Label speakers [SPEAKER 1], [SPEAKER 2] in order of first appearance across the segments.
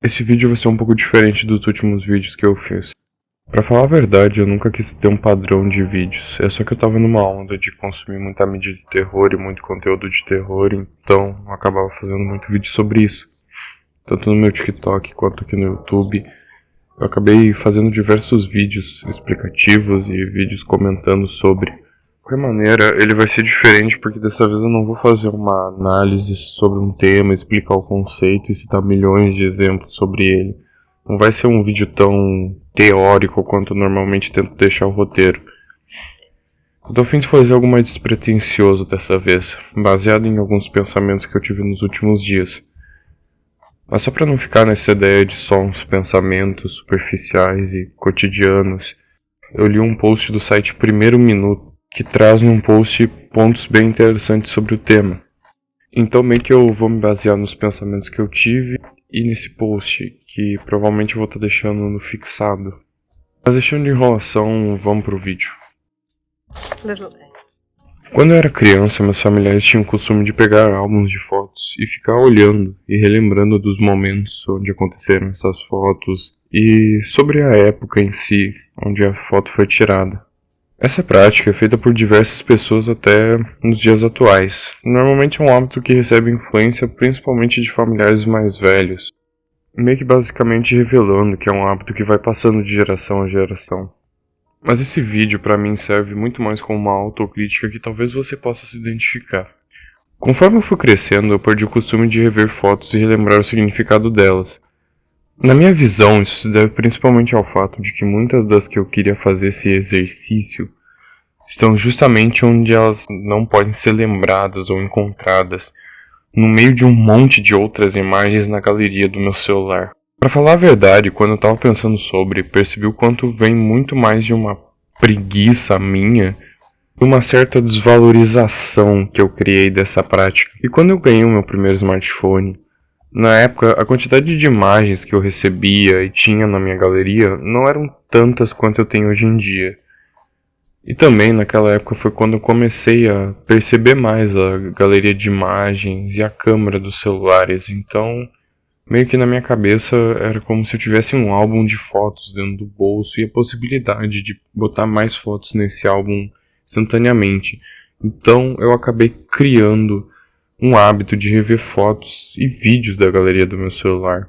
[SPEAKER 1] Esse vídeo vai ser um pouco diferente dos últimos vídeos que eu fiz. Pra falar a verdade, eu nunca quis ter um padrão de vídeos. É só que eu tava numa onda de consumir muita mídia de terror e muito conteúdo de terror, então eu acabava fazendo muito vídeo sobre isso. Tanto no meu TikTok quanto aqui no YouTube. Eu acabei fazendo diversos vídeos explicativos e vídeos comentando sobre. De qualquer maneira, ele vai ser diferente porque dessa vez eu não vou fazer uma análise sobre um tema, explicar o conceito e citar milhões de exemplos sobre ele. Não vai ser um vídeo tão teórico quanto eu normalmente tento deixar o roteiro. Eu tô a fim de fazer algo mais despretensioso dessa vez, baseado em alguns pensamentos que eu tive nos últimos dias. Mas só pra não ficar nessa ideia de só uns pensamentos superficiais e cotidianos, eu li um post do site Primeiro Minuto, que traz num post pontos bem interessantes sobre o tema. Então meio que eu vou me basear nos pensamentos que eu tive e nesse post, que provavelmente eu vou estar deixando no fixado. Mas deixando de enrolação, vamos pro vídeo. Quando eu era criança, meus familiares tinham o costume de pegar álbuns de fotos e ficar olhando e relembrando dos momentos onde aconteceram essas fotos e sobre a época em si, onde a foto foi tirada. Essa prática é feita por diversas pessoas até nos dias atuais. Normalmente é um hábito que recebe influência principalmente de familiares mais velhos, meio que basicamente revelando que é um hábito que vai passando de geração a geração. Mas esse vídeo pra mim serve muito mais como uma autocrítica que talvez você possa se identificar. Conforme eu fui crescendo, eu perdi o costume de rever fotos e relembrar o significado delas. Na minha visão, isso se deve principalmente ao fato de que muitas das que eu queria fazer esse exercício estão justamente onde elas não podem ser lembradas ou encontradas, no meio de um monte de outras imagens na galeria do meu celular. Pra falar a verdade, quando eu tava pensando sobre, percebi o quanto vem muito mais de uma preguiça minha e uma certa desvalorização que eu criei dessa prática. E quando eu ganhei o meu primeiro smartphone, na época, a quantidade de imagens que eu recebia e tinha na minha galeria não eram tantas quanto eu tenho hoje em dia. E também naquela época foi quando eu comecei a perceber mais a galeria de imagens e a câmera dos celulares, então meio que na minha cabeça era como se eu tivesse um álbum de fotos dentro do bolso e a possibilidade de botar mais fotos nesse álbum instantaneamente. Então eu acabei criando um hábito de rever fotos e vídeos da galeria do meu celular.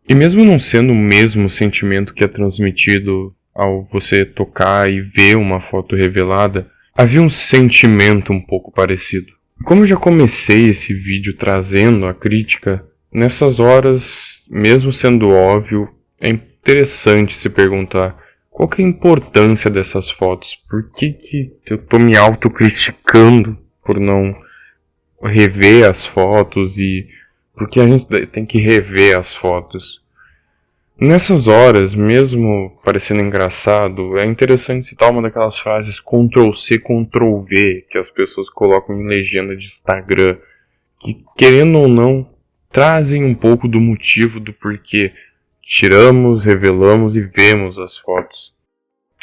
[SPEAKER 1] E mesmo não sendo o mesmo sentimento que é transmitido ao você tocar e ver uma foto revelada, havia um sentimento um pouco parecido. Como eu já comecei esse vídeo trazendo a crítica, nessas horas, mesmo sendo óbvio, é interessante se perguntar qual que é a importância dessas fotos. Por que eu tô me autocriticando por não rever as fotos e por que a gente tem que rever as fotos? Nessas horas, mesmo parecendo engraçado, é interessante citar uma daquelas frases Ctrl+C, Ctrl+V que as pessoas colocam em legenda de Instagram, que, querendo ou não, trazem um pouco do motivo do porquê tiramos, revelamos e vemos as fotos.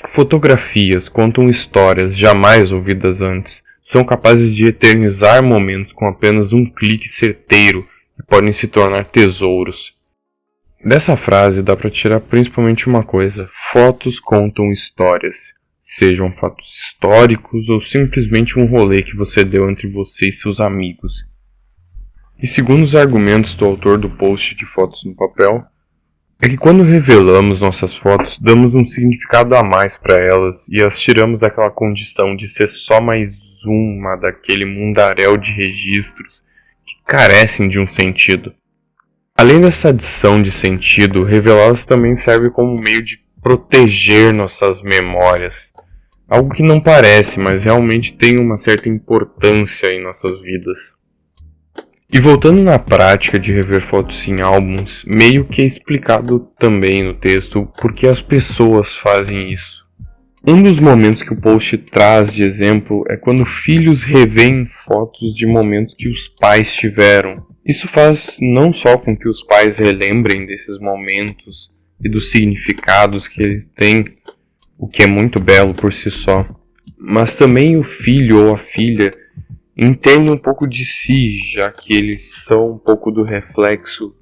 [SPEAKER 1] Fotografias contam histórias jamais ouvidas antes. São capazes de eternizar momentos com apenas um clique certeiro e podem se tornar tesouros. Dessa frase dá para tirar principalmente uma coisa: fotos contam histórias. Sejam fatos históricos ou simplesmente um rolê que você deu entre você e seus amigos. E segundo os argumentos do autor do post de Fotos no Papel, é que quando revelamos nossas fotos, damos um significado a mais para elas e as tiramos daquela condição de ser só mais uma daquele mundaréu de registros que carecem de um sentido. Além dessa adição de sentido, revelá-las também serve como meio de proteger nossas memórias. Algo que não parece, mas realmente tem uma certa importância em nossas vidas. E voltando na prática de rever fotos em álbuns, meio que é explicado também no texto por que as pessoas fazem isso. Um dos momentos que o post traz de exemplo é quando filhos revêem fotos de momentos que os pais tiveram. Isso faz não só com que os pais relembrem desses momentos e dos significados que eles têm, o que é muito belo por si só, mas também o filho ou a filha entende um pouco de si, já que eles são um pouco do reflexo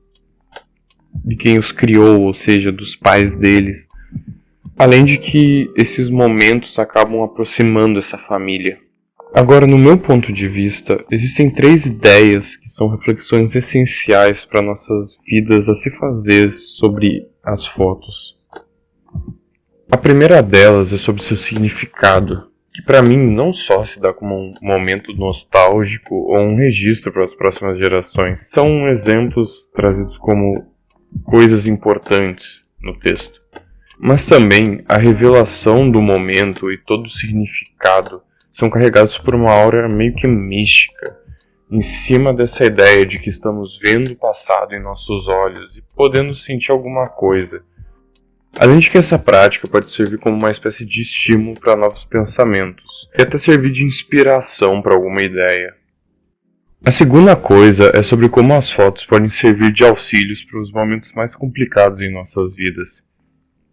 [SPEAKER 1] de quem os criou, ou seja, dos pais deles. Além de que esses momentos acabam aproximando essa família. Agora, no meu ponto de vista, existem 3 ideias que são reflexões essenciais para nossas vidas a se fazer sobre as fotos. A primeira delas é sobre seu significado, que para mim não só se dá como um momento nostálgico ou um registro para as próximas gerações. São exemplos trazidos como coisas importantes no texto. Mas também a revelação do momento e todo o significado são carregados por uma aura meio que mística, em cima dessa ideia de que estamos vendo o passado em nossos olhos e podendo sentir alguma coisa. Além de que essa prática pode servir como uma espécie de estímulo para novos pensamentos, e até servir de inspiração para alguma ideia. A segunda coisa é sobre como as fotos podem servir de auxílios para os momentos mais complicados em nossas vidas.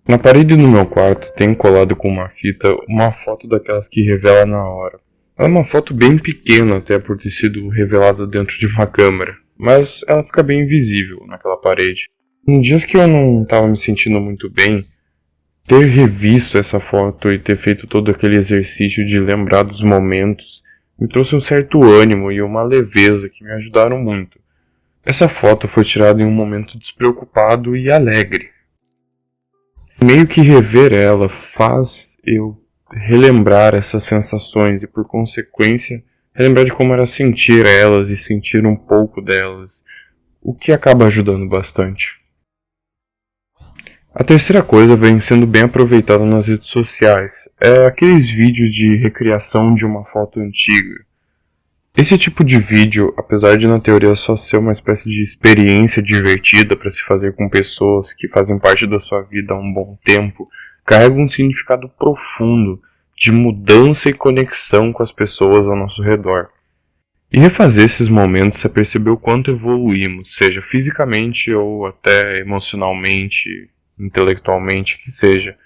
[SPEAKER 1] Na parede do meu quarto tenho colado com uma fita uma foto daquelas que revela na hora. Ela é uma foto bem pequena até por ter sido revelada dentro de uma câmera, mas ela fica bem visível naquela parede. Em dias que eu não estava me sentindo muito bem, ter revisto essa foto e ter feito todo aquele exercício de lembrar dos momentos me trouxe um certo ânimo e uma leveza que me ajudaram muito. Essa foto foi tirada em um momento despreocupado e alegre. Meio que rever ela faz eu relembrar essas sensações e, por consequência, relembrar de como era sentir elas e sentir um pouco delas, o que acaba ajudando bastante. A terceira coisa vem sendo bem aproveitada nas redes sociais, é aqueles vídeos de recriação de uma foto antiga. Esse tipo de vídeo, apesar de na teoria só ser uma espécie de experiência divertida para se fazer com pessoas que fazem parte da sua vida há um bom tempo, carrega um significado profundo de mudança e conexão com as pessoas ao nosso redor. E refazer esses momentos é perceber o quanto evoluímos, seja fisicamente ou até emocionalmente, intelectualmente, que seja.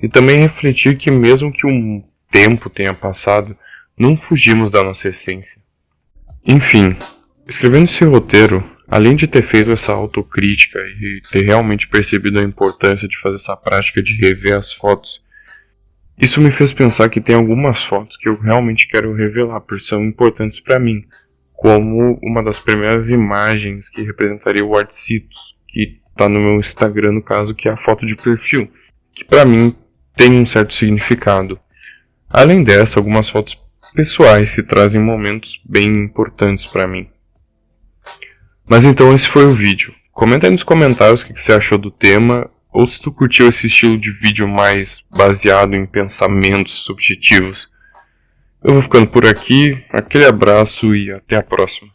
[SPEAKER 1] E também refletir que mesmo que um tempo tenha passado, não fugimos da nossa essência. Enfim, escrevendo esse roteiro, além de ter feito essa autocrítica e ter realmente percebido a importância de fazer essa prática de rever as fotos, isso me fez pensar que tem algumas fotos que eu realmente quero revelar, porque são importantes para mim, como uma das primeiras imagens que representaria o Artcitos, que está no meu Instagram no caso, que é a foto de perfil, que para mim tem um certo significado. Além dessa, algumas fotos pessoais que trazem momentos bem importantes para mim. Mas então esse foi o vídeo. Comenta aí nos comentários o que você achou do tema, ou se tu curtiu esse estilo de vídeo mais baseado em pensamentos subjetivos. Eu vou ficando por aqui, aquele abraço e até a próxima.